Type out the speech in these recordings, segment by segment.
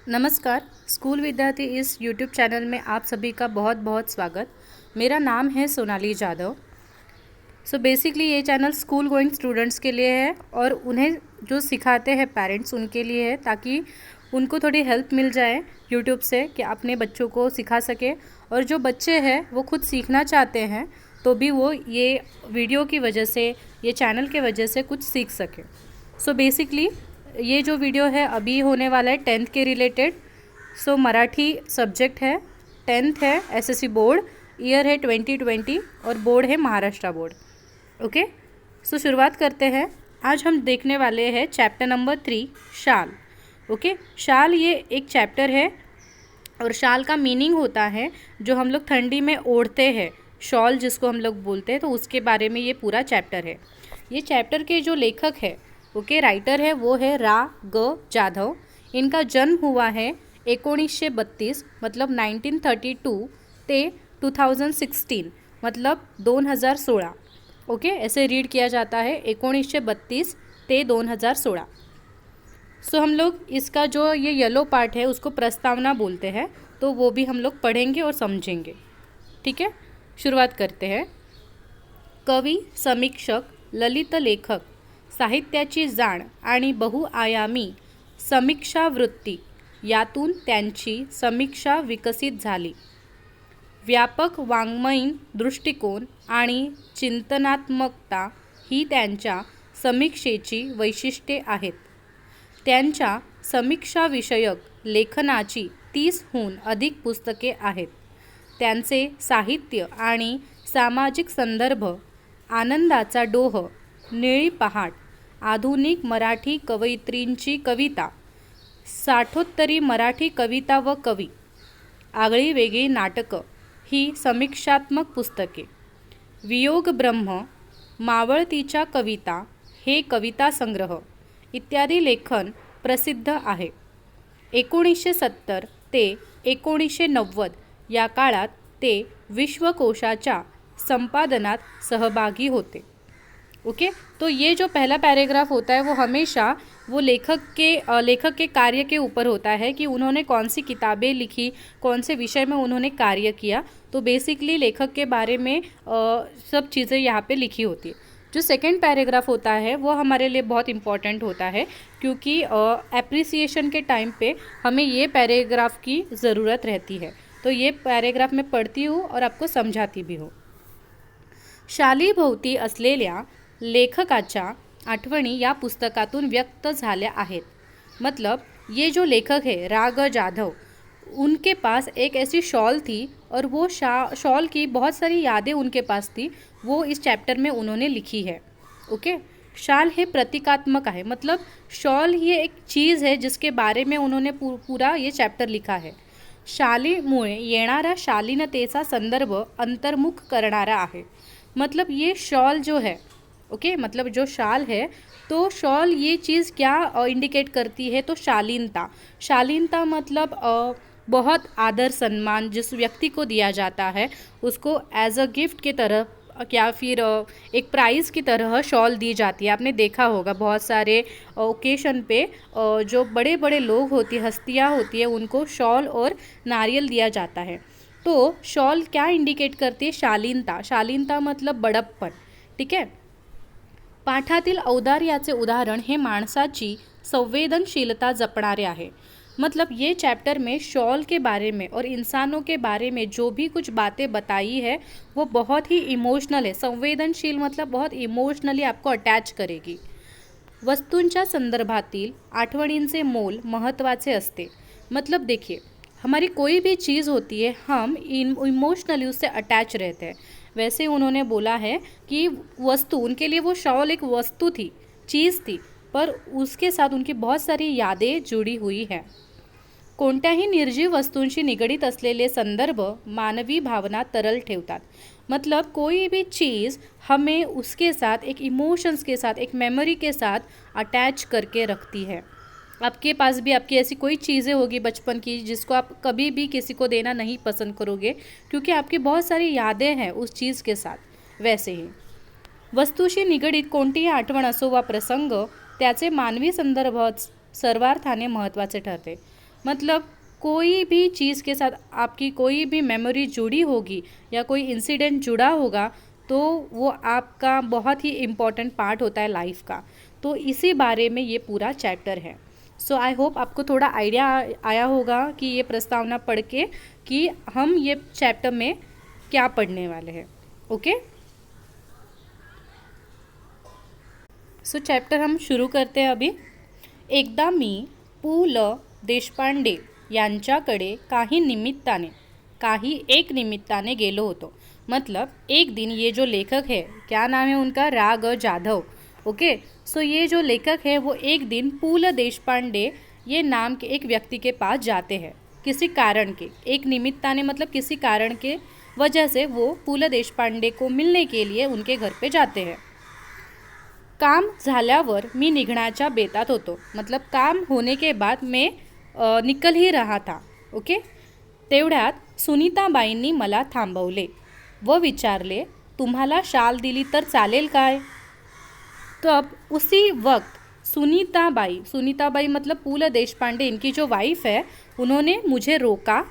नमस्कार। स्कूल विद्यार्थी इस YouTube channel में आप सभी का बहुत बहुत स्वागत। मेरा नाम है सोनाली जाधव। बेसिकली ये चैनल स्कूल गोइंग स्टूडेंट्स के लिए है और उन्हें जो सिखाते हैं पेरेंट्स उनके लिए है, ताकि उनको थोड़ी हेल्प मिल जाए यूट्यूब से कि अपने बच्चों को सिखा सके। और जो बच्चे हैं वो खुद सीखना चाहते हैं तो भी वो ये वीडियो की वजह से, ये चैनल के वजह से कुछ सीख सके। बेसिकली ये जो वीडियो है अभी होने वाला है 10th के रिलेटेड। मराठी सब्जेक्ट है, 10th है, एसएससी बोर्ड, ईयर है 2020 और बोर्ड है महाराष्ट्र बोर्ड। ओके, शुरुआत करते हैं। आज हम देखने वाले हैं चैप्टर नंबर 3, शाल। ओके, शाल ये एक चैप्टर है और शाल का मीनिंग होता है जो हम लोग ठंडी में ओढ़ते हैं, शॉल जिसको हम लोग बोलते हैं, तो उसके बारे में ये पूरा चैप्टर है। ये चैप्टर के जो लेखक है, ओके, राइटर है, वो है रा ग जाधव। इनका जन्म हुआ है 1932 मतलब 1932 ते 2016 मतलब 2016। ओके, ऐसे रीड किया जाता है 1932 ते 2016। हम लोग इसका जो ये येलो पार्ट है उसको प्रस्तावना बोलते हैं, तो वो भी हम लोग पढ़ेंगे और समझेंगे। ठीक है, शुरुआत करते हैं। कवी, समीक्षक, ललित लेखक, साहित्याची जाण आणि बहुआयामी समीक्षा वृत्ती यातून त्यांची समीक्षा विकसित झाली। व्यापक वाङ्मयीन दृष्टिकोन आणि चिंतनात्मकता ही त्यांच्या समीक्षेची वैशिष्ट्ये आहेत। त्यांच्या समीक्षाविषयक लेखनाची 30हून अधिक पुस्तके आहेत। त्यांचे साहित्य आणि सामाजिक संदर्भ, आनंदाचा डोह, निळी पहाट, आधुनिक मराठी कवयित्रींची कविता, साठोत्तरी मराठी कविता व कवी, आगळी वेगळी नाटकं ही समीक्षात्मक पुस्तके, वियोग ब्रह्म, मावळतीच्या कविता हे कविता संग्रह इत्यादी लेखन प्रसिद्ध आहे। 1970 ते 1990 या काळात ते विश्वकोशाच्या संपादनात सहभागी होते। ओके, तो ये जो पहला पैराग्राफ होता है वो हमेशा वो लेखक के कार्य के ऊपर होता है कि उन्होंने कौन सी किताबें लिखी, कौन से विषय में उन्होंने कार्य किया। तो बेसिकली लेखक के बारे में सब चीज़ें यहाँ पे लिखी होती है। जो सेकंड पैराग्राफ होता है वो हमारे लिए बहुत इम्पॉर्टेंट होता है, क्योंकि एप्रिसिएशन के टाइम पे हमें ये पैराग्राफ की ज़रूरत रहती है। तो ये पैराग्राफ मैं पढ़ती हूँ और आपको समझाती भी हूँ। शालीभोवती असलेल्या लेखकाच्या आठवणी या पुस्तकातून व्यक्त झाल्या आहेत। मतलब ये जो लेखक है रा ग जाधव, उनके पास एक ऐसी शॉल थी और वो शॉल की बहुत सारी यादें उनके पास थी, वो इस चैप्टर में उन्होंने लिखी है। ओके, शाल हे प्रतीकात्मक आहे, मतलब शॉल ये एक चीज़ है जिसके बारे में उन्होंने पूरा ये चैप्टर लिखा है। शालीमुळे येणारा शालीनतेचा संदर्भ अंतर्मुख करणारा आहे। मतलब ये शॉल जो है, ओके, मतलब जो शाल है, तो शॉल ये चीज़ क्या इंडिकेट करती है, तो शालीनता। शालीनता मतलब बहुत आदर सम्मान जिस व्यक्ति को दिया जाता है उसको एज अ गिफ्ट की तरह या फिर एक प्राइज़ की तरह शॉल दी जाती है। आपने देखा होगा बहुत सारे ओकेशन पे जो बड़े बड़े लोग होती हैं, हस्तियाँ होती है, उनको शॉल और नारियल दिया जाता है। तो शॉल क्या इंडिकेट करती है, शालीनता। शालीनता मतलब बड़प्पन। ठीक है, पाठातील औदार्याचे उदाहरण हे माणसाची संवेदनशीलता जपणारे आहे। मतलब ये चैप्टर में शॉल के बारे में और इंसानों के बारे में जो भी कुछ बातें बताई है वो बहुत ही इमोशनल है। संवेदनशील मतलब बहुत इमोशनली आपको अटॅच करेगी। वस्तूंच्या संदर्भातील आठवणींचे मोल महत्त्वाचे असते। मतलब देखिए, हमारी कोई भी चीज़ होती है, हम इमोशनली उससे अटैच रहते हैं। वैसे उन्होंने बोला है कि वस्तु, उनके लिए वो शॉल एक वस्तु थी, चीज़ थी, पर उसके साथ उनकी बहुत सारी यादें जुड़ी हुई हैं। कोणत्याही निर्जीव वस्तूंशी निगडित असलेले संदर्भ मानवी भावना तरल ठेवतात। मतलब कोई भी चीज़ हमें उसके साथ एक इमोशंस के साथ, एक मेमोरी के साथ अटैच करके रखती है। आपके पास भी आपकी ऐसी कोई चीज़ें होगी बचपन की जिसको आप कभी भी किसी को देना नहीं पसंद करोगे, क्योंकि आपकी बहुत सारी यादें हैं उस चीज़ के साथ। वैसे ही वस्तूशी निगडित कोणतीही आठवण असो वा प्रसंग त्याचे मानवी संदर्भ सर्वार्थाने महत्त्वाचे ठरते। मतलब कोई भी चीज़ के साथ आपकी कोई भी मेमोरी जुड़ी होगी या कोई इंसिडेंट जुड़ा होगा तो वो आपका बहुत ही इम्पॉर्टेंट पार्ट होता है लाइफ का। तो इसी बारे में ये पूरा चैप्टर है। सो आई होप आपको थोड़ा आइडिया आया होगा कि ये प्रस्तावना पढ़ के कि हम ये चैप्टर में क्या पढ़ने वाले हैं। ओके, सो चैप्टर हम शुरू करते हैं अभी। एकदा मी पु ल देशपांडे यांच्याकडे काही एक निमित्ताने गेलो होतो। मतलब एक दिन ये जो लेखक है, क्या नाम है उनका, रा ग जाधव। ओके, सो ये जो लेखक है वो एक दिन पु ल देशपांडे ये नाम के एक व्यक्ति के पास जाते हैं किसी कारण के। एक निमित्ताने मतलब किसी कारण के वजह से वो पु ल देशपांडे को मिलने के लिए उनके घर पे जाते हैं। काम झाल्यावर मी निघण्याच्या बेतात होतो। मतलब काम होने के बाद मैं निकल ही रहा था। ओके, तेवढ्यात सुनीताबाईंनी मला थांबवले व विचारले, तुम्हाला शाल दिली तर चालेल काय? तब उसी वक्त सुनीताबाई मतलब पु ल देशपांडे इनकी जो वाइफ है, उन्होंने मुझे रोका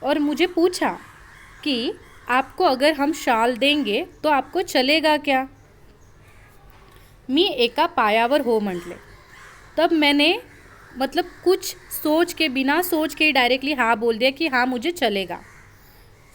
और मुझे पूछा कि आपको अगर हम शाल देंगे तो आपको चलेगा क्या? मी एका पायावर हो म्हटले। तब मैंने मतलब कुछ बिना सोच के डायरेक्टली हाँ बोल दिया कि हाँ मुझे चलेगा।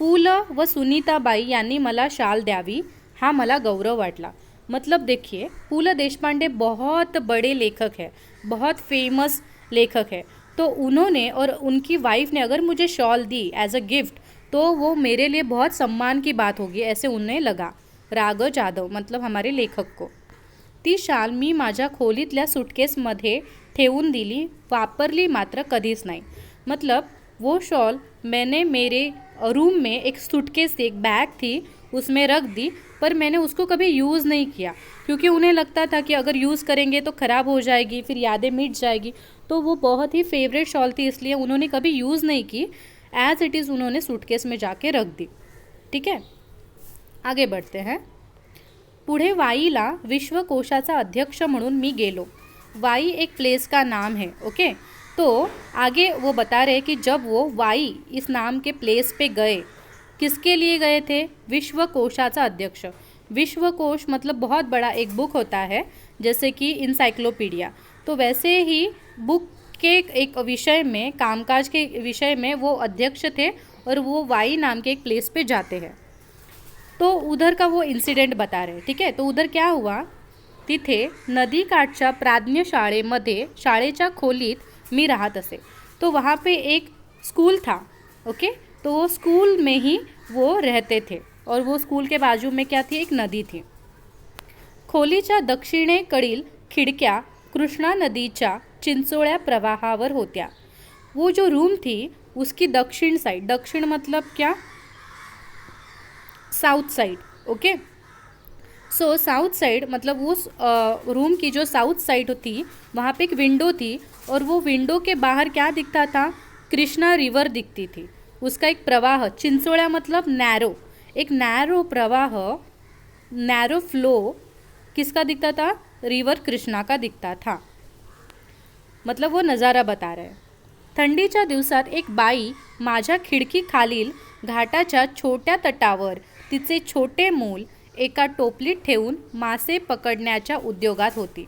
पु ल व सुनीताबाई यांनी मला शाल द्यावी हा मला गौरव वाटला। मतलब देखिए, पु ल देशपांडे बहुत बड़े लेखक है, बहुत फेमस लेखक है। तो उन्होंने और उनकी वाइफ ने अगर मुझे shawl the as a gift तो वो मेरे लिए बहुत सम्मान की बात होगी, ऐसे उन्हें लगा। रा ग जाधव मतलब हमारे लेखक को। ती शाल मी माझ्या खोलीतल्या सुटकेसमध्ये ठेवून दिली, वापरली मात्र कधीच नाही। मतलब वो शॉल मैंने मेरे रूम में एक सूटकेस थी, एक बैग थी, उसमें रख दी, पर मैंने उसको कभी यूज़ नहीं किया क्योंकि उन्हें लगता था कि अगर यूज़ करेंगे तो ख़राब हो जाएगी, फिर यादें मिट जाएगी। तो वो बहुत ही फेवरेट शॉल थी, इसलिए उन्होंने कभी यूज़ नहीं की। एज इट इज़ उन्होंने सूटकेस में जाके रख दी। ठीक है, आगे बढ़ते हैं। पुढे वाईला विश्वकोशाचा अध्यक्ष म्हणून मी गेलो। वाई एक प्लेस का नाम है। ओके, तो आगे वो बता रहे कि जब वो वाई इस नाम के प्लेस पे गए, किसके लिए गए थे? विश्वकोशाचा अध्यक्ष। विश्वकोश मतलब बहुत बड़ा एक बुक होता है, जैसे कि इंसाइक्लोपीडिया। तो वैसे ही बुक के एक विषय में, कामकाज के विषय में वो अध्यक्ष थे और वो वाई नाम के एक प्लेस पे जाते हैं। तो उधर का वो इंसिडेंट बता रहे। ठीक है, तो उधर क्या हुआ, तिथे नदीकाठच्या प्राज्ञ शाळेमध्ये शाळेच्या खोलीत मी राहत असे। तो वहाँ पे एक स्कूल था। ओके, तो वो स्कूल में ही वो रहते थे और वो स्कूल के बाजू में क्या थी, एक नदी थी। खोलीच्या दक्षिणेकडील खिडक्या कृष्णा नदीच्या चिंचोळ्या प्रवाहावर होत्या। वो जो रूम थी उसकी दक्षिण साइड, दक्षिण मतलब क्या, south side. Okay, so south side मतलब उस रूम की जो साउथ साइड थी वहाँ पे एक विंडो थी और वो विंडो के बाहर क्या दिखता था, कृष्णा रिवर दिखती थी। उसका एक प्रवाह, चिंचोळ्या मतलब नैरो, एक नैरो प्रवाह, नैरो फ्लो किसका दिखता था, रिवर कृष्णा का दिखता था। मतलब वो नज़ारा बता रहे हैं। थंडीच्या दिवसात एक बाई माझ्या खिडकीखालील घाटाच्या छोट्या तटावर तिचे छोटे मूल एका टोपलीत ठेवून मासे पकड़ण्याच्या उद्योगात होती।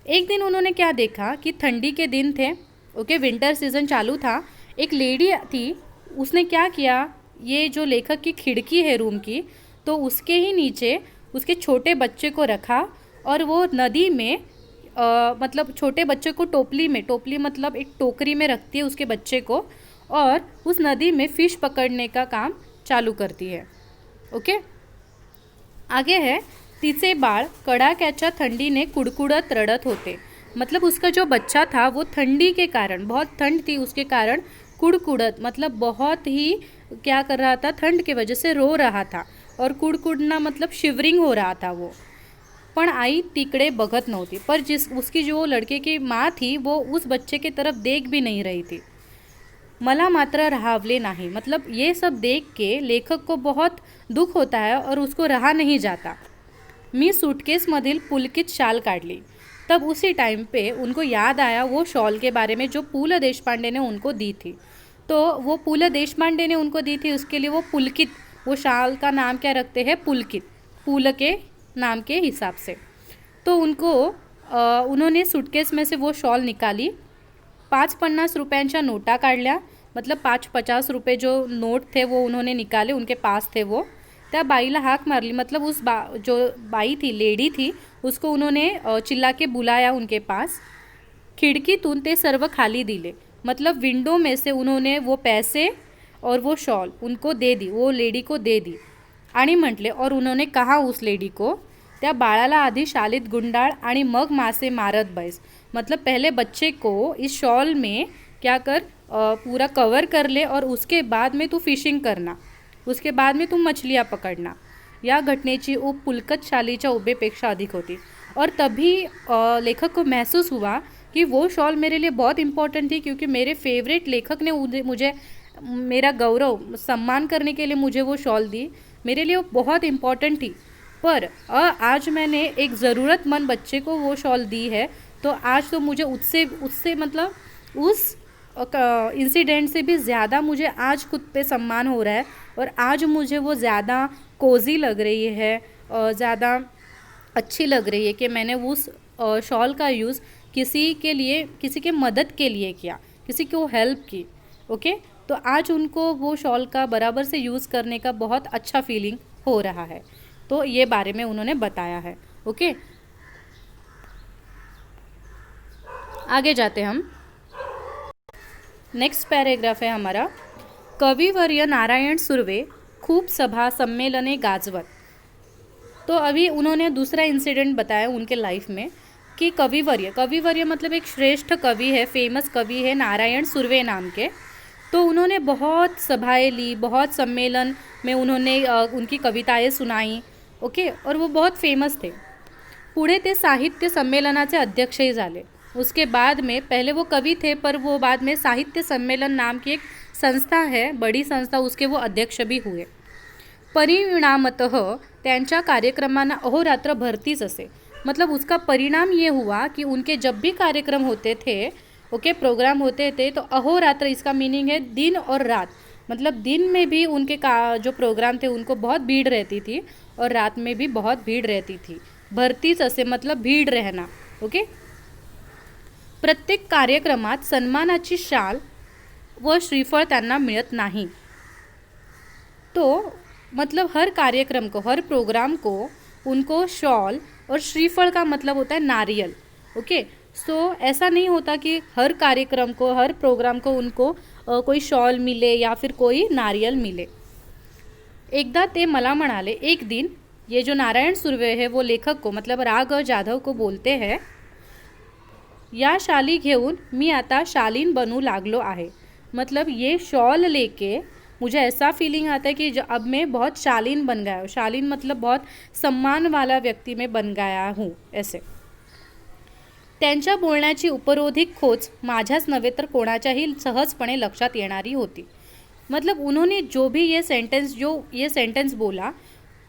एक दिन उन्होंने क्या देखा कि ठंडी के दिन थे। ओके, विंटर सीजन चालू था। एक लेडी थी, उसने क्या किया, ये जो लेखक की खिड़की है रूम की, तो उसके ही नीचे उसके छोटे बच्चे को रखा और वो नदी में मतलब छोटे बच्चे को टोपली में, टोपली मतलब एक टोकरी में रखती है उसके बच्चे को और उस नदी में फ़िश पकड़ने का काम चालू करती है। ओके, आगे है, तिचे बाळ कडाक्याच्या थंडीने कुडकुडत रडत होते। मतलब उसका जो बच्चा था वो ठंडी के कारण, बहुत ठंड थी उसके कारण कुडकुडत मतलब बहुत ही क्या कर रहा था, ठंड की वजह से रो रहा था। और कुडकुडना मतलब शिवरिंग हो रहा था वो। पण आई तिकडे बघत नव्हती, पर उसकी जो लड़के की माँ थी वो उस बच्चे की तरफ देख भी नहीं रही थी। मला मात्र रहावले नाही, मतलब ये सब देख के लेखक को बहुत दुख होता है और उसको रहा नहीं जाता। मी सूटकेसमधील पुलकित शाल काढली, तब उसी टाइम पे उनको याद आया वो शॉल के बारे में जो पूला देशपांडे ने उनको दी थी। तो वो पूला देशपांडे ने उनको दी थी, उसके लिए वो पुलकित, वो शाल का नाम क्या रखते हैं, पुलकित, पूल के नाम के हिसाब से। तो उनको उन्होंने सूटकेस में से वो शॉल निकाली, 5-50 रुपयांच्या नोटा काढल्या, मतलब 5-50 रुपये जो नोट थे वो उन्होंने निकाले, उनके पास थे वो। त्या बाईला हाक मारली, मतलब उस जो बाई थी, लेडी थी, उसको उन्होंने चिल्ला के बुलाया उनके पास। खिडकीतून ते सर्व खाली दिले, मतलब विंडो में से उन्होंने वो पैसे और वो शॉल उनको दे दी, वो लेडी को दे दी। आणि म्हटले, और उन्होंने कहा उस लेडी को, त्या बाळाला आधी शालीत गुंडाळ आणि मग मासे मारत बैस, मतलब पहले बच्चे को इस शॉल में क्या कर, पूरा कवर कर ले और उसके बाद में तू फिशिंग करना, उसके बाद में तू मछलियाँ पकडना। या घटनेची ऊब पुलकत शालीच्या उभेपेक्षा अधिक होती। और तभी लेखक को महसूस हुआ कि वो शॉल मेरे लिए बहुत इम्पोर्टेंट थी, क्योंकि मेरे फेवरेट लेखक ने मुझे मेरा गौरव सम्मान करने के लिए मुझे वो शॉल दी, मेरे लिए वो बहुत इम्पोर्टेंट थी। पर आज मैंने एक ज़रूरतमंद बच्चे को वो शॉल दी है, तो आज तो मुझे उससे मतलब उस इंसिडेंट से भी ज़्यादा मुझे आज खुद पे सम्मान हो रहा है, और आज मुझे वो ज़्यादा कोज़ी लग रही है, ज़्यादा अच्छी लग रही है कि मैंने उस शॉल का यूज़ किसी के लिए, किसी के मदद के लिए किया, किसी को हेल्प की। ओके, तो आज उनको वो शॉल का बराबर से यूज़ करने का बहुत अच्छा फीलिंग हो रहा है। तो ये बारे में उन्होंने बताया है। ओके, आगे जाते हम। नेक्स्ट पैराग्राफ है हमारा, कविवर्य नारायण सुर्वे खूब सभा सम्मेलने गाजवत। तो अभी उन्होंने दूसरा इंसिडेंट बताया उनके लाइफ में कि कविवर्य मतलब एक श्रेष्ठ कवि है, फेमस कवि है नारायण सुर्वे नाम के। तो उन्होंने बहुत सभाएं ली, बहुत सम्मेलन में उन्होंने उनकी कविताएं सुनाई। ओके, और वो बहुत फेमस थे। पुढे ते साहित्य संमेलनाचे अध्यक्षही झाले। उसके बाद में, पहले वो कवि थे पर वो बाद में साहित्य सम्मेलन नाम की एक संस्था है, बड़ी संस्था, उसके वो अध्यक्ष भी हुए। परिणामतः त्यांच्या कार्यक्रमांना अहोरात्र भरतीच असे, मतलब उसका परिणाम ये हुआ कि उनके जब भी कार्यक्रम होते थे, ओके, प्रोग्राम होते थे, तो अहोरात्र, इसका मीनिंग है दिन और रात, मतलब दिन में भी उनके जो प्रोग्राम थे उनको बहुत भीड़ रहती थी, और रात में भी बहुत भीड़ रहती थी। भरतीच असे मतलब भीड़ रहना। ओके, प्रत्येक कार्यक्रमात सन्मानाची शाल व श्रीफळ त्यांना मिळत नाही। तो मतलब हर कार्यक्रम को, हर प्रोग्राम को उनको शॉल और श्रीफल का मतलब होता है नारियल। ओके, सो ऐसा नहीं होता कि हर कार्यक्रम को, हर प्रोग्राम को उनको कोई शॉल मिले या फिर कोई नारियल मिले। एकदा ते मला म्हणाले, एक दिन, ये जो नारायण सुर्वे है वो लेखक को, मतलब राग जाधव को बोलते हैं, या शाली घेऊन मी आता शालीन बनू लागलो आहे, मतलब ये शॉल लेके मुझे ऐसा फीलिंग आता है कि अब मैं बहुत शालीन बन गया हूँ। शालीन मतलब बहुत सम्मान वाला व्यक्ति में बन गया हूँ, ऐसे। त्यांच्या बोलण्याची उपरोधिक खोज माझ्याच नव्हे तर कोणाच्याही सहजपणे लक्षात येणारी होती। मतलब उन्होंने जो भी ये सेंटेंस बोला,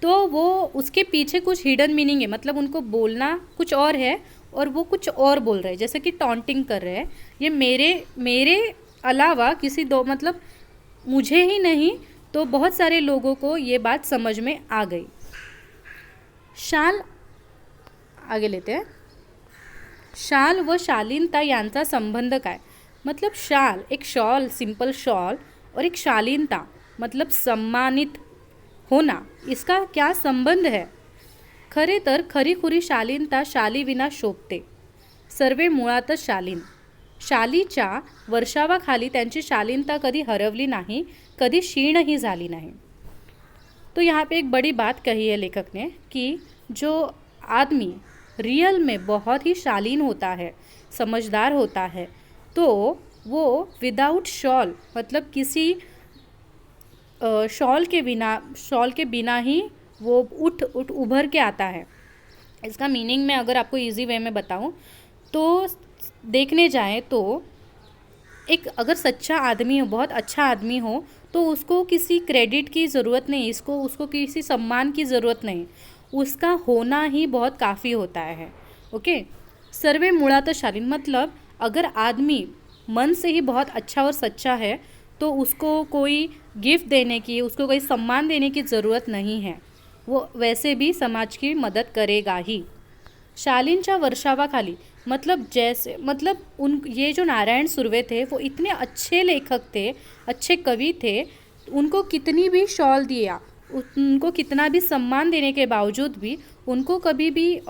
तो वो उसके पीछे कुछ हिडन मीनिंग है, मतलब उनको बोलना कुछ और है और वो कुछ और बोल रहे हैं, जैसे कि टॉन्टिंग कर रहे हैं। ये मेरे अलावा किसी दो, मतलब मुझे ही नहीं तो बहुत सारे लोगों को ये बात समझ में आ गई। शाल, आगे लेते हैं। शाल व शालीनता यांचा संबंध काय, मतलब शाल, एक शॉल, सिंपल शॉल, और एक शालीनता मतलब सम्मानित होना, इसका क्या संबंध है। खरे तर खरीखुरी शालीनता शालीविना शोभते, सर्वे मुळातच शालीन। शालीच्या वर्षावाखाली त्यांची शालीनता कधी हरवली नाही, कधी क्षीणही झाली नाही। तो यहाँ पे एक बड़ी बात कही है लेखक ने कि जो आदमी रियल में बहुत ही शालीन होता है, समझदार होता है, तो वो विदाउट शॉल, मतलब किसी शॉल के बिना ही वो उठ उभर के आता है। इसका मीनिंग मैं अगर आपको इजी वे में बताऊं तो देखने जाएं तो एक अगर सच्चा आदमी हो, बहुत अच्छा आदमी हो, तो उसको किसी क्रेडिट की ज़रूरत नहीं, उसको किसी सम्मान की ज़रूरत नहीं, उसका होना ही बहुत काफ़ी होता है। ओके, सर्वे मुळात शालीन, मतलब अगर आदमी मन से ही बहुत अच्छा और सच्चा है तो उसको कोई गिफ्ट देने की, उसको कोई सम्मान देने की ज़रूरत नहीं है, वो वैसे भी समाज की मदद करेगा ही। शालीनच्या वर्षावाखाली, मतलब जैसे, मतलब उन ये जो नारायण सुर्वे थे वो इतने अच्छे लेखक थे, अच्छे कवि थे, उनको कितनी भी शॉल दिया, उनको कितना भी सम्मान देने के बावजूद भी उनको कभी भी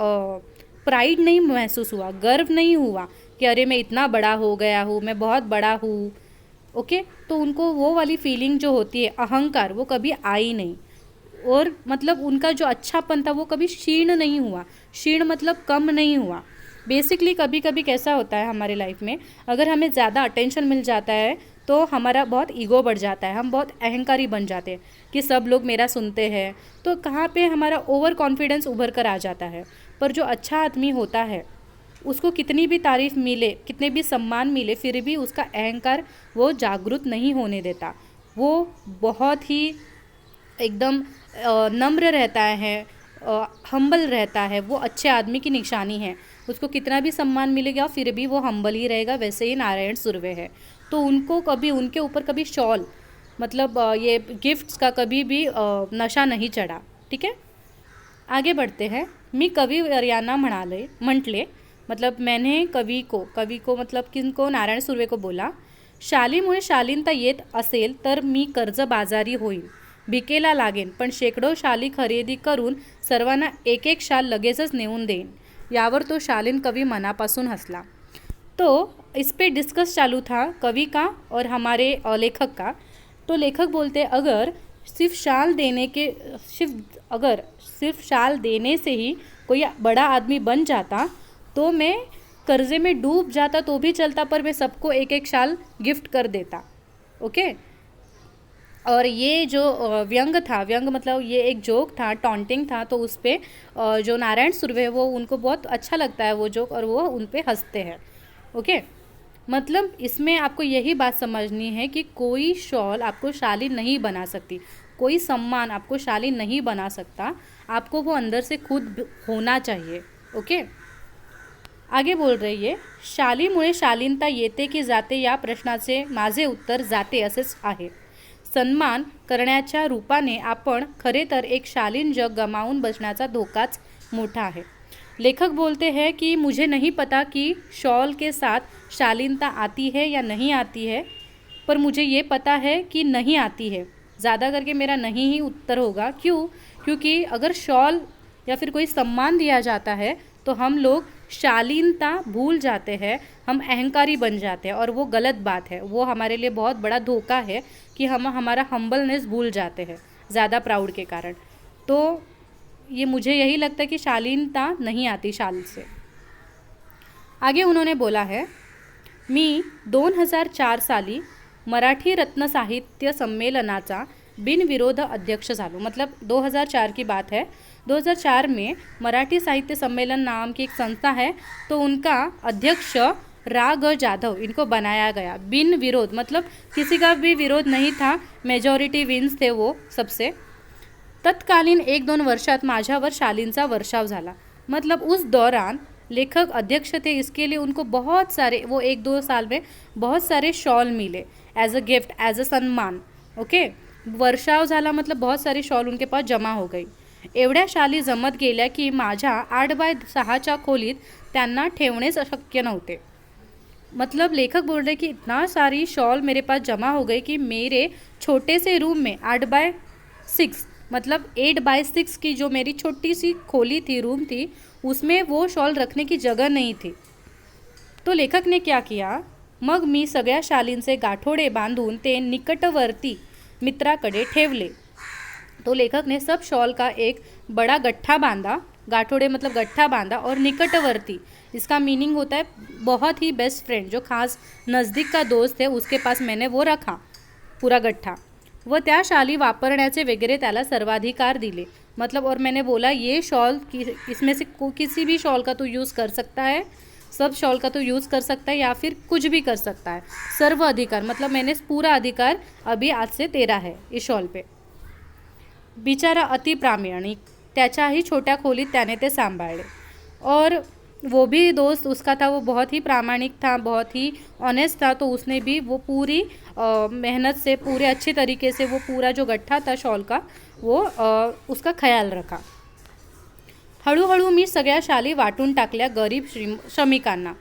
प्राइड नहीं महसूस हुआ, गर्व नहीं हुआ कि अरे मैं इतना बड़ा हो गया हूँ, मैं बहुत बड़ा हूँ। ओके, तो उनको वो वाली फीलिंग जो होती है, अहंकार, वो कभी आई नहीं। और मतलब उनका जो अच्छापन था वो कभी क्षीण नहीं हुआ, क्षीण मतलब कम नहीं हुआ। बेसिकली कभी कभी कैसा होता है हमारे लाइफ में, अगर हमें ज़्यादा अटेंशन मिल जाता है तो हमारा बहुत ईगो बढ़ जाता है, हम बहुत अहंकारी बन जाते हैं कि सब लोग मेरा सुनते हैं, तो कहाँ पे हमारा ओवर कॉन्फिडेंस उभर कर आ जाता है। पर जो अच्छा आदमी होता है उसको कितनी भी तारीफ़ मिले, कितने भी सम्मान मिले, फिर भी उसका अहंकार वो जागृत नहीं होने देता। वो बहुत ही एकदम नम्र रहता है, हम्बल रहता है, वो अच्छे आदमी की निशानी है। उसको कितना भी सम्मान मिलेगा फिर भी वो हम्बल ही रहेगा। वैसे ही नारायण सुर्वे है, तो उनको कभी, उनके ऊपर कभी शॉल, मतलब ये गिफ्ट्स का कभी भी नशा नहीं चढ़ा। ठीक है, आगे बढ़ते हैं। मी कविवर्यांना म्हटले, मतलब मैंने कवि को मतलब किनको, नारायण सुर्वे को बोला, शालीमुळे शालीनता येत असेल तर मी कर्जबाजारी होईल, भिकेला लागेन, पण शेकडो शाली खरेदी करून सर्वांना एक एक शाल लगेचच नेऊन देईन। यावर तो शालीन कवि मनापासून हंसला। तो इस पे डिस्कस चालू था कवि का और हमारे लेखक का। तो लेखक बोलते, अगर सिर्फ शाल देने से ही कोई बड़ा आदमी बन जाता तो मैं कर्जे में डूब जाता तो भी चलता, पर मैं सबको एक एक शाल गिफ्ट कर देता। ओके, और ये जो व्यंग था, व्यंग मतलब ये एक जोक था, टॉन्टिंग था, तो उस पर जो नारायण सुर्वे वो, उनको बहुत अच्छा लगता है वो जोक और वो उन पर हंसते हैं। ओके, मतलब इसमें आपको यही बात समझनी है कि कोई शॉल आपको शालीन नहीं बना सकती, कोई सम्मान आपको शालीन नहीं बना सकता, आपको वो अंदर से खुद होना चाहिए। ओके, आगे बोल रही है, शालीमुळे शालीनता येते की जाते या प्रश्नाचे माझे उत्तर जाते असेच आहे। सन्मान करण्याच्या रूपाने आपण खरे तर एक शालीन जग गमावून बसण्याचा धोकाच मोठा है। लेखक बोलते हैं कि मुझे नहीं पता कि शॉल के साथ शालीनता आती है या नहीं आती है, पर मुझे ये पता है कि नहीं आती है। ज़्यादा करके मेरा नहीं ही उत्तर होगा। क्यों? क्योंकि अगर शॉल या फिर कोई सम्मान दिया जाता है तो हम लोग शालीनता भूल जाते हैं, हम अहंकारी बन जाते हैं, और वो गलत बात है। वो हमारे लिए बहुत बड़ा धोखा है कि हम हमारा हम्बलनेस भूल जाते हैं ज़्यादा प्राउड के कारण। तो ये मुझे यही लगता है कि शालीनता नहीं आती शाल से। आगे उन्होंने बोला है, मी 2004 साली मराठी रत्न साहित्य संमेलनाचा बिनविरोध अध्यक्ष झालो। मतलब 2004 की बात है। 2004 में मराठी साहित्य सम्मेलन नाम की एक संस्था है, तो उनका अध्यक्ष रा ग जाधव इनको बनाया गया। बिन विरोध मतलब किसी का भी विरोध नहीं था, मेजॉरिटी विन्स थे वो सबसे। तत्कालीन 1-2 वर्षात माझ्यावर शालीनचा वर्षाव झाला। मतलब उस दौरान लेखक अध्यक्ष थे, इसके लिए उनको बहुत सारे, वो 1-2 साल में बहुत सारे शॉल मिले as a gift, as a सन्मान। ओके, वर्षाव झाला मतलब बहुत सारी शॉल उनके पास जमा हो गई। एवढ्या शाली जमत गेल्या की माझ्या 8x6च्या खोलीत त्यांना ठेवणेच अशक्य नव्हते। मतलब लेखक बोल रहे कि इतना सारी शॉल मेरे पास जमा हो गई कि मेरे छोटे से रूम में 8x6 मतलब 8x6 की जो मेरी छोटी सी खोली थी, रूम थी, उसमें वो शॉल रखने की जगह नहीं थी। तो लेखक ने क्या किया, मग मी सगळ्या शालींचे गाठोडे बांधून ते निकटवर्ती मित्राकडे ठेवले। तो लेखक ने सब शॉल का एक बड़ा गट्ठा बांधा, गाठोड़े मतलब गट्ठा बांधा, और निकटवर्ती, इसका मीनिंग होता है बहुत ही बेस्ट फ्रेंड, जो खास नज़दीक का दोस्त है, उसके पास मैंने वो रखा पूरा गट्ठा। व त्या शाली वापरण्याचे वगैरे त्याला सर्वाधिकार दिले। मतलब और मैंने बोला ये शॉल इसमें से किसी भी शॉल का तू यूज़ कर सकता है, सब शॉल का तो यूज़ कर सकता है या फिर कुछ भी कर सकता है। सर्व अधिकार मतलब मैंने पूरा अधिकार अभी आज से तेरा है इस शॉल पे। बिचारा अति प्रामाणिक, त्याच्याही छोट्या खोलीत त्याने ते सांभाळले। और वो भी दोस्त उसका था, वो बहुत ही प्रामाणिक था, बहुत ही ऑनेस्ट था, तो उसने भी वो पूरी मेहनत से, पूरे अच्छे तरीके से वो पूरा जो गट्ठा था शॉल का वो उसका ख्याल रखा. हळूहळू मी सगळ्या शाली वाटून टाकल्या गरीब श्रमिकांना.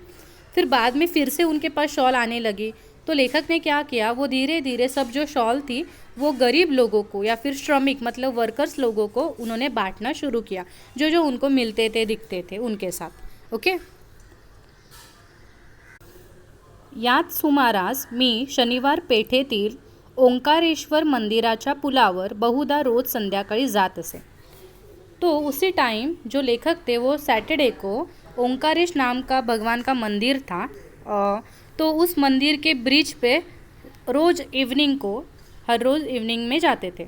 फिर बाद में फिर से उनके पास शॉल आने लगी. तो लेखक ने क्या किया, वो धीरे धीरे सब जो शॉल थी वो गरीब लोगों को या फिर श्रमिक मतलब वर्कर्स लोगों को उन्होंने बांटना शुरू किया, जो जो उनको मिलते थे दिखते थे उनके साथ. ओके. याच सुमारास मी शनिवार पेठेतील ओंकारेश्वर मंदिराच्या पुलावर बहुधा रोज संध्याकाळी जात असे. तो उसी टाइम जो लेखक थे वो सैटरडे को ओंकारेश नाम का भगवान का मंदिर था, तो उस मंदिर के ब्रिज पे रोज़ इवनिंग को हर रोज़ इवनिंग में जाते थे.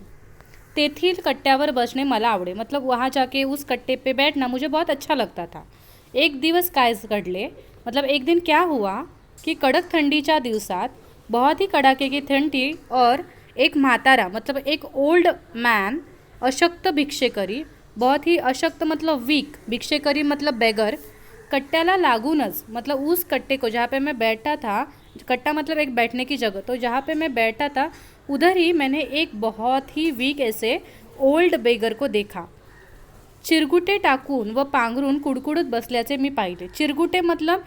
तेथील कट्ट्यावर बसणे मला आवडे, मतलब वहाँ जाके उस कट्टे पे बैठना मुझे बहुत अच्छा लगता था. एक दिवस काय घडले, मतलब एक दिन क्या हुआ कि कडक थंडीच्या दिवसात बहुत ही कड़ाके की ठंडी और एक म्हातारा मतलब एक ओल्ड मैन अशक्त भिक्षेकरी, बहुत ही अशक्त मतलब वीक, भिक्षेकरी मतलब बेगर, कट्ट्याला लागूनच मतलब उस कट्टे को जहाँ पे मैं बैठा था, कट्टा मतलब एक बैठने की जगह, तो जहाँ पे मैं बैठा था उधर ही मैंने एक बहुत ही वीक ऐसे ओल्ड बेगर को देखा. चिरगुटे टाकून व पांघरून कुडकुडत बसल्याचे मी पाहिले. चिरगुटे मतलब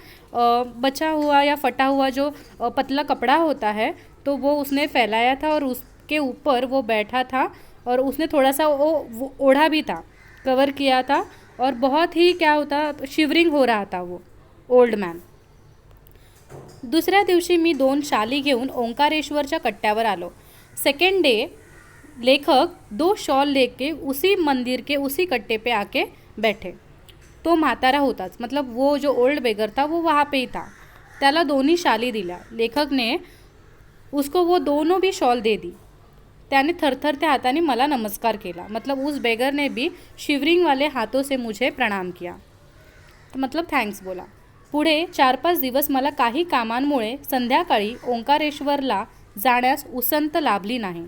बचा हुआ या फटा हुआ जो पतला कपड़ा होता है, तो वो उसने फैलाया था और उसके ऊपर वो बैठा था और उसने थोड़ा सा वो ओढ़ा भी था, कवर किया था, और बहुत ही क्या होता शिवरिंग हो रहा था वो ओल्ड मॅन. दुसऱ्या दिवशी मी 2 शाली घेऊन ओंकारेश्वरच्या कट्ट्यावर आलो. सेकंड डे लेखक 2 शॉल लेके उसी मंदिर के उसी कट्टे पे आके बैठे. तो म्हातारा होताच, मतलब वो जो ओल्ड बेगर था वो वहाँ पे ही था. त्याला दोन्ही शाली दिल्या. लेखक ने उसको वो दोनों भी शॉल दे दी. त्याने थरथरत्या हाताने मला नमस्कार केला, मतलब उस बेगर ने भी शिवरिंग वाले हाथों से मुझे प्रणाम किया, तो मतलब थँक्स बोला. पुढे 4-5 दिवस मला काही कामांमुळे संध्याकाळी ओंकारेश्वरला जाण्यास उसंत लाभली नाही.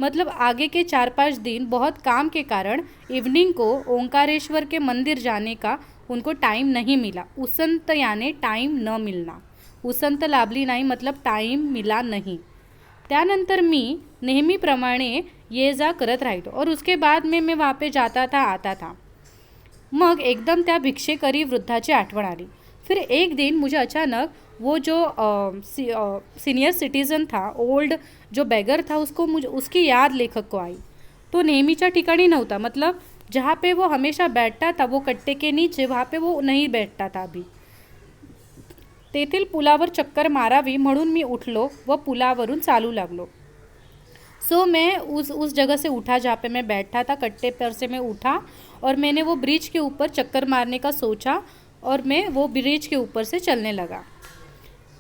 मतलब आगे के 4-5 दिन बहुत काम के कारण इवनिंग को ओंकारेश्वर के मंदिर जाने का उनको टाइम नहीं मिला. उसंत यानी टाइम न मिलना, उसंत लाभली नाही मतलब टाइम मिला नहीं. त्यानंतर मी नेहमीप्रमाणे ये जा करत राहिलो और उसके बाद में मैं वहाँ पे जाता था आता था. मग एकदम त्या भिक्षेकरी वृद्धाची आठवण आली. फिर एक दिन मुझे अचानक वो जो सीनियर सिटीज़न था, ओल्ड जो बेगर था, उसको मुझे उसकी याद लेखक को आई. तो नेहमीच्या ठिकाणी नव्हता, मतलब जहाँ पे वो हमेशा बैठता था वो कट्टे के नीचे, वहाँ पे वो नहीं बैठता था अभी. तेथील पुलावर चक्कर मारावी म्हणून मी उठलो व पुलावरून चालू लागलो. सो मैं उस जगह से उठा जहाँ पे मैं बैठा था, कट्टे पर से मैं उठा और मैंने वो ब्रिज के ऊपर चक्कर मारने का सोचा और मैं वो ब्रिज के ऊपर से चलने लगा.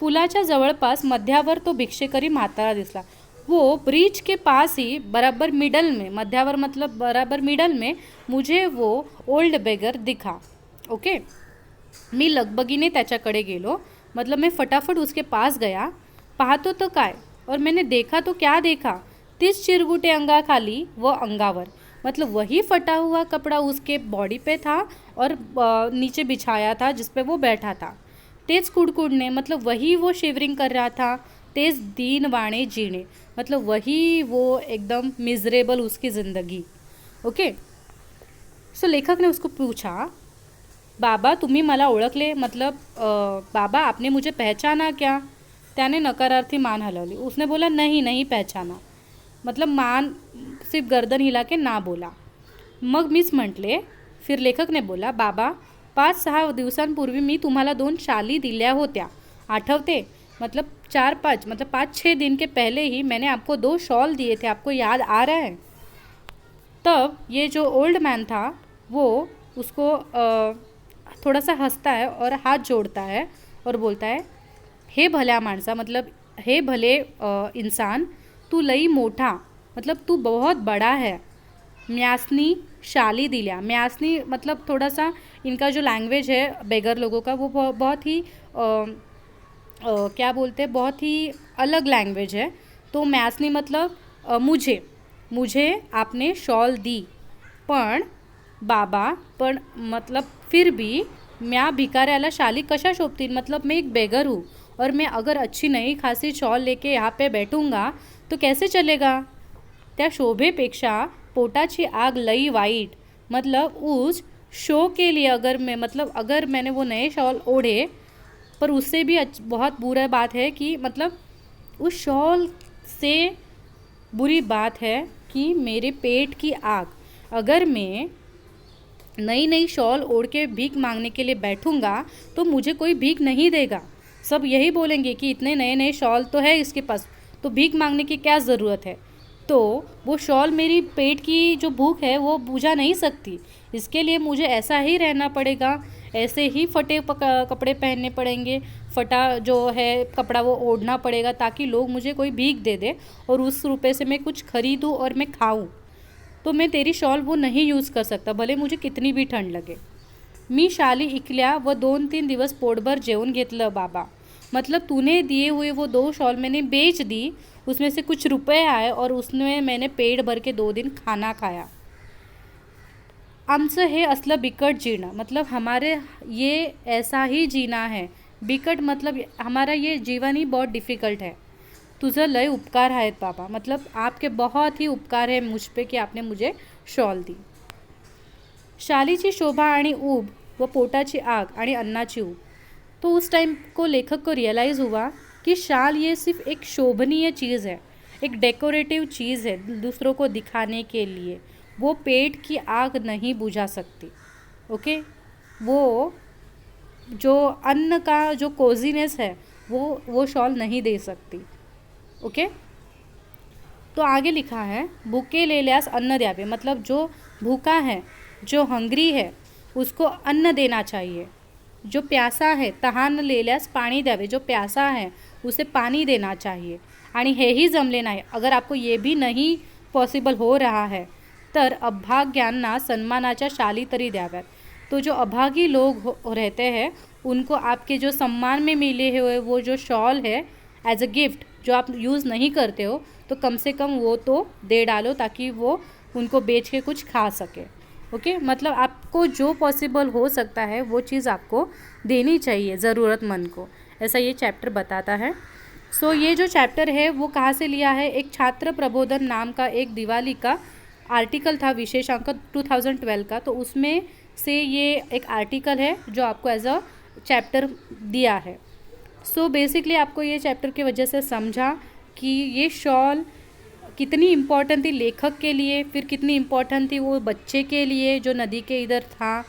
पुलाच्या जवळपास मध्यावर तो भिक्षेकरी म्हातारा दिसला. वो ब्रिज के पास ही बराबर मिडल में, मध्यावर मतलब बराबर मिडल में मुझे वो ओल्ड बेगर दिखा. ओके. मी लगबगीने त्याच्याकडे गेलो, मतलब मैं फटाफट उसके पास गया. पाहतो तो काय, और मैंने देखा तो क्या देखा, 30 चिरगुटे अंगाखाली व अंगावर, मतलब वही फटा हुआ कपड़ा उसके बॉडी पे था और नीचे बिछाया था जिस पे वो बैठा था. तेज कुड़कुड़ने, मतलब वही वो शिवरिंग कर रहा था. तेज दीन वाणे जीने, मतलब वही वो एकदम मिजरेबल उसकी ज़िंदगी. ओके. सो लेखक ने उसको पूछा, बाबा तुम्ही मला ओळखले, मतलब बाबा आपने मुझे पहचाना क्या. त्याने नकारार्थी मान हलवली. उसने बोला नहीं नहीं पहचाना, मतलब मान सिर्फ गर्दन हिला के ना बोला. मग मीच म्हटले. फिर लेखक ने बोला, बाबा 5-6 दिवसांपूर्वी मी तुम्हाला 2 शाली दिल्या होत्या, आठवते. मतलब 4-5 मतलब 5-6 दिन के पहले ही मैंने आपको 2 शॉल दिए थे, आपको याद आ रहा है. तब ये जो ओल्ड मैन था वो उसको थोड़ा सा हंसता है और हाथ जोड़ता है और बोलता है, हे भल्या माणसा, मतलब हे भले इंसान, तू लई मोठा, मतलब तू बहुत बड़ा है. म्यासनी शाली दिल्या. म्यासनी मतलब थोड़ा सा इनका जो लैंग्वेज है बेगर लोगों का वो बहुत ही क्या बोलते हैं, बहुत ही अलग लैंग्वेज है. तो म्यासनी मतलब मुझे आपने शॉल दी, पण बाबा, पण मतलब फिर भी म्या भिकाऱ्याला शाली कशा शोभतील, मतलब मैं एक बेगर हूँ और मैं अगर अच्छी नई खासी शॉल लेके यहाँ पे बैठूंगा तो कैसे चलेगा. त्या शोभेपेक्षा पोटाची आग लई वाईट. मतलब उस शो के लिए अगर मैं, मतलब अगर मैंने वो नए शॉल ओढ़े, पर उससे भी बहुत बुरा बात है कि मतलब उस शॉल से बुरी बात है कि मेरे पेट की आग. अगर मैं नई नई शॉल ओढ़ के भीख मांगने के लिए बैठूंगा तो मुझे कोई भीख नहीं देगा. सब यही बोलेंगे कि इतने नए नए शॉल तो है इसके पास, तो भीख मांगने की क्या ज़रूरत है. तो वो शॉल मेरी पेट की जो भूख है वो बुझा नहीं सकती. इसके लिए मुझे ऐसा ही रहना पड़ेगा, ऐसे ही फटे कपड़े पहनने पड़ेंगे, फटा जो है कपड़ा वो ओढ़ना पड़ेगा ताकि लोग मुझे कोई भीख दे दे और उस रुपये से मैं कुछ खरीदूँ और मैं खाऊँ. तो मैं तेरी शॉल वो नहीं यूज़ कर सकता, भले मुझे कितनी भी ठंड लगे. मी शाली इकल्या व 2-3 दिवस पोटभर जेवण घेतलं बाबा. मतलब तूने दिए हुए वो 2 शॉल मैंने बेच दी, उसमें से कुछ रुपए आए और उसमें मैंने पेट भर के 2 दिन खाना खाया. आमचं हे असलं बिकट जीणं. मतलब हमारे ये ऐसा ही जीना है. बिकट मतलब हमारा ये जीवन ही बहुत डिफ़िकल्ट है. तुझं लय उपकार आहेत बाबा. मतलब आपके बहुत ही उपकार है मुझ पे कि आपने मुझे शॉल दी. शालीची शोभा आणि ऊब व पोटाची आग आणि अन्नाची ऊब. तो उस टाइम को लेखक को रियलाइज़ हुआ कि शाल ये सिर्फ एक शोभनीय चीज़ है, एक डेकोरेटिव चीज़ है दूसरों को दिखाने के लिए. वो पेट की आग नहीं बुझा सकती. ओके, वो जो अन्न का जो कोजीनेस है वो शॉल नहीं दे सकती. ओके. तो आगे लिखा है भूखे लेल्यास अन्न द्यावे. मतलब जो भूखा है, जो हंग्री है, उसको अन्न देना चाहिए. जो प्यासा है तहान लेल्यास पाणी द्यावे. जो प्यासा है उसे पानी देना चाहिए. आणि हेही जमले नाही, अगर आपको ये भी नहीं पॉसिबल हो रहा है तर अभाग्यांना सन्मानाच्या शाली तरी द्याव्यात. तो जो अभागी लोग रहते हैं उनको आपके जो सम्मान में मिले हुए वो जो शॉल है एज अ गिफ्ट जो आप यूज़ नहीं करते हो, तो कम से कम वो तो दे डालो ताकि वो उनको बेच के कुछ खा सके. ओके. मतलब आपको जो पॉसिबल हो सकता है वो चीज़ आपको देनी चाहिए ज़रूरतमंद को, ऐसा ये चैप्टर बताता है. सो ये जो चैप्टर है वो कहाँ से लिया है, एक छात्र प्रबोधन नाम का एक दिवाली का आर्टिकल था, विशेषांक 2012 का. तो उसमें से ये एक आर्टिकल है जो आपको एज अ चैप्टर दिया है. सो बेसिकली आपको ये चैप्टर की वजह से समझा कि ये शॉल कितनी इम्पोर्टेंट थी लेखक के लिए, फिर कितनी इम्पोर्टेंट थी वो बच्चे के लिए जो नदी के इधर था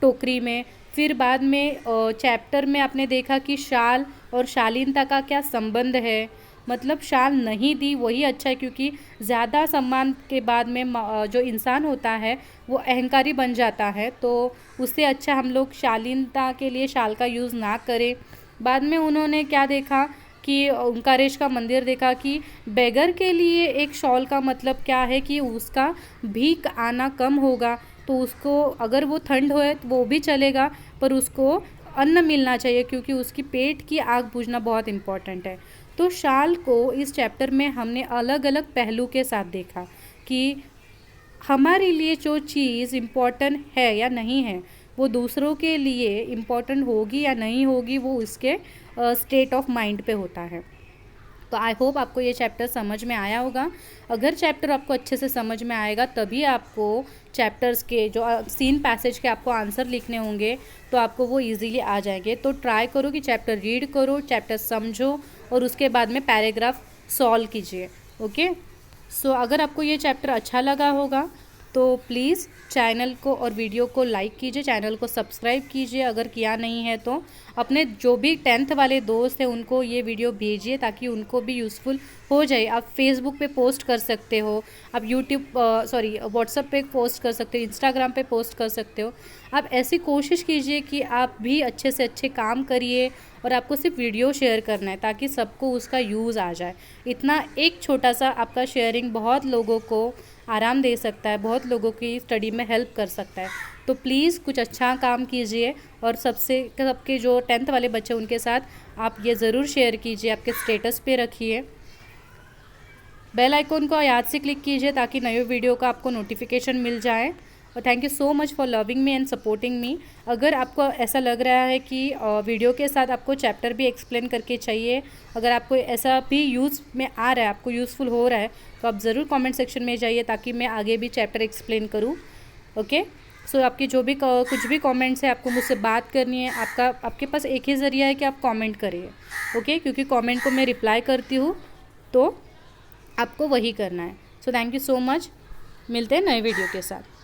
टोकरी में. फिर बाद में चैप्टर में आपने देखा कि शाल और शालीनता का क्या संबंध है. मतलब शाल नहीं दी वही अच्छा है, क्योंकि ज़्यादा सम्मान के बाद में जो इंसान होता है वो अहंकारी बन जाता है. तो उससे अच्छा हम लोग शालीनता के लिए शाल का यूज़ ना करें. बाद में उन्होंने क्या देखा कि ओंकारेश का मंदिर देखा कि बेगर के लिए एक शॉल का मतलब क्या है कि उसका भीख आना कम होगा. तो उसको अगर वो ठंड होए तो वो भी चलेगा, पर उसको अन्न मिलना चाहिए क्योंकि उसकी पेट की आग बुझना बहुत इम्पॉर्टेंट है. तो शाल को इस चैप्टर में हमने अलग अलग पहलू के साथ देखा कि हमारे लिए जो चीज़ इम्पॉर्टेंट है या नहीं है वो दूसरों के लिए इम्पॉर्टेंट होगी या नहीं होगी, वो उसके स्टेट ऑफ माइंड पे होता है. तो आई होप आपको ये चैप्टर समझ में आया होगा. अगर चैप्टर आपको अच्छे से समझ में आएगा तभी आपको चैप्टर्स के जो सीन पैसेज के आपको आंसर लिखने होंगे तो आपको वो इजीली आ जाएंगे. तो ट्राई करो कि चैप्टर रीड करो, चैप्टर समझो और उसके बाद में पैराग्राफ सॉल्व कीजिए. ओके. सो अगर आपको ये चैप्टर अच्छा लगा होगा तो प्लीज़ चैनल को और वीडियो को लाइक कीजिए, चैनल को सब्सक्राइब कीजिए अगर किया नहीं है तो. अपने जो भी 10th वाले दोस्त हैं उनको ये वीडियो भेजिए ताकि उनको भी यूज़फुल हो जाए. आप फेसबुक पे पोस्ट कर सकते हो, आप व्हाट्सएप पे पोस्ट कर सकते हो, इंस्टाग्राम पे पोस्ट कर सकते हो. आप ऐसी कोशिश कीजिए कि आप भी अच्छे से अच्छे काम करिए और आपको सिर्फ वीडियो शेयर करना है ताकि सबको उसका यूज़ आ जाए. इतना एक छोटा सा आपका शेयरिंग बहुत लोगों को आराम दे सकता है, बहुत लोगों की स्टडी में हेल्प कर सकता है. तो प्लीज़ कुछ अच्छा काम कीजिए और सबके जो 10th वाले बच्चे उनके साथ आप ये ज़रूर शेयर कीजिए, आपके स्टेटस पे रखिए. बेल आइकॉन को याद से क्लिक कीजिए ताकि नए वीडियो का आपको नोटिफिकेशन मिल जाए. और thank you so much for loving me and supporting me. अगर आपको ऐसा लग रहा है कि वीडियो के साथ आपको चैप्टर भी एक्सप्लेन करके चाहिए, अगर आपको ऐसा भी यूज़ में आ रहा है, आपको यूज़फुल हो रहा है, तो आप ज़रूर कमेंट सेक्शन में जाइए ताकि मैं आगे भी चैप्टर एक्सप्लेन करूँ। ओके, सो आपकी जो भी कुछ भी कमेंट्स है, आपको मुझसे बात करनी है, आपके पास एक ही ज़रिया है कि आप कमेंट करिए। ओके, क्योंकि कमेंट को मैं रिप्लाई करती हूँ, तो आपको वही करना है। So thank you so much, मिलते हैं नए वीडियो के साथ।